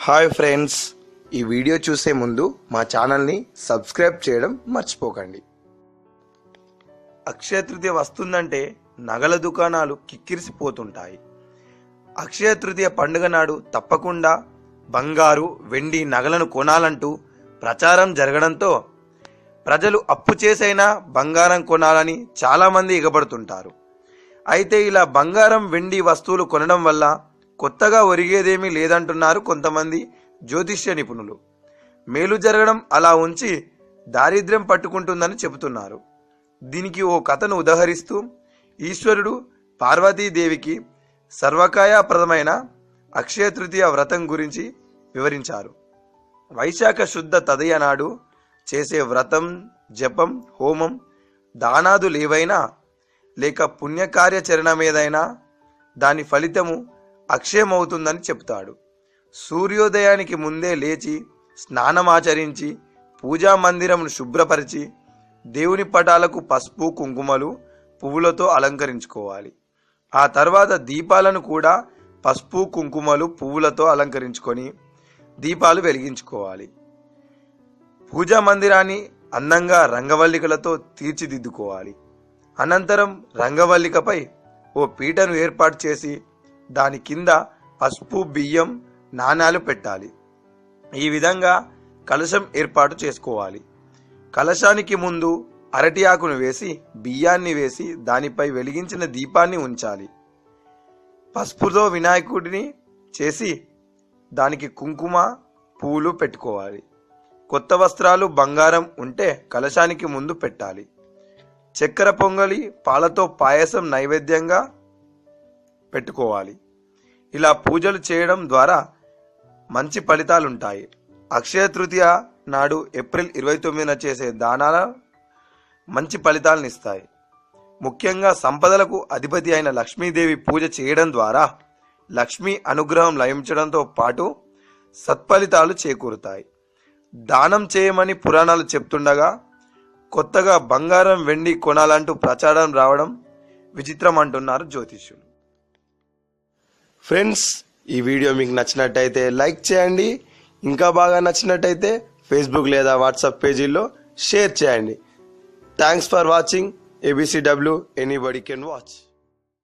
Hi friends, ఈ video చూసే ముందు మా ఛానల్ని సబ్స్క్రైబ్ చేయడం మర్చిపోకండి. అక్షయ తృతీయ వస్తుందంటే నగల దుకాణాలు కిక్కిరిసిపోతుంటాయి. అక్షయ తృతీయ పండుగ నాడు తప్పకుండా బంగారు, వెండి నగలను కొనాలంటూ ప్రచారం జరగడంతో ప్రజలు అప్పు చేసైనా బంగారం కొనాలని చాలామంది ఎగబడుతుంటారు. అయితే ఇలా బంగారం, వెండి వస్తువులు కొనడం వల్ల కొత్తగా ఒరిగేదేమీ లేదంటున్నారు కొంతమంది జ్యోతిష్య నిపుణులు. మేలు జరగడం అలా ఉంచి దారిద్ర్యం పట్టుకుంటుందని చెబుతున్నారు. దీనికి ఓ కథను ఉదహరిస్తూ ఈశ్వరుడు పార్వతీదేవికి సర్వకాయప్రదమైన అక్షయ తృతీయ వ్రతం గురించి వివరించారు. వైశాఖ శుద్ధ తదయ నాడు చేసే వ్రతం, జపం, హోమం, దానాదులేవైనా లేక పుణ్యకార్యాచరణమేదైనా దాని ఫలితము అక్షయమవుతుందని చెప్తాడు. సూర్యోదయానికి ముందే లేచి స్నానమాచరించి పూజా మందిరమును శుభ్రపరిచి దేవుని పటాలకు పసుపు, కుంకుమలు, పువ్వులతో అలంకరించుకోవాలి. ఆ తర్వాత దీపాలను కూడా పసుపు, కుంకుమలు, పువ్వులతో అలంకరించుకొని దీపాలు వెలిగించుకోవాలి. పూజా మందిరాన్ని అందంగా రంగవల్లికలతో తీర్చిదిద్దుకోవాలి. అనంతరం రంగవల్లికపై ఓ పీటను ఏర్పాటు చేసి దాని కింద పసుపు, బియ్యం, నాణాలు పెట్టాలి. ఈ విధంగా కలశం ఏర్పాటు చేసుకోవాలి. కలశానికి ముందు అరటి ఆకును వేసి బియ్యాన్ని వేసి దానిపై వెలిగించిన దీపాన్ని ఉంచాలి. పసుపుతో వినాయకుడిని చేసి దానికి కుంకుమ, పూలు పెట్టుకోవాలి. కొత్త వస్త్రాలు, బంగారం ఉంటే కలశానికి ముందు పెట్టాలి. చక్కెర పొంగలి, పాలతో పాయసం నైవేద్యంగా పెట్టుకోవాలి. ఇలా పూజలు చేయడం ద్వారా మంచి ఫలితాలుంటాయి. అక్షయ తృతీయ నాడు ఏప్రిల్ 29న చేసే దానాలు మంచి ఫలితాలను ఇస్తాయి. ముఖ్యంగా సంపదలకు అధిపతి అయిన లక్ష్మీదేవి పూజ చేయడం ద్వారా లక్ష్మీ అనుగ్రహం లభించడంతో పాటు సత్ఫలితాలు చేకూరుతాయి. దానం చేయమని పురాణాలు చెప్తుండగా కొత్తగా బంగారం, వెండి కొనాలంటూ ప్రచారం రావడం విచిత్రం అంటున్నారు జ్యోతిష్యులు. ఫ్రెండ్స్, ఈ వీడియో మీకు నచ్చినట్టయితే లైక్ చేయండి. ఇంకా బాగా నచ్చినట్టయితే ఫేస్బుక్ లేదా వాట్సాప్ పేజీల్లో షేర్ చేయండి. Thanks for watching. ABCW, anybody can watch.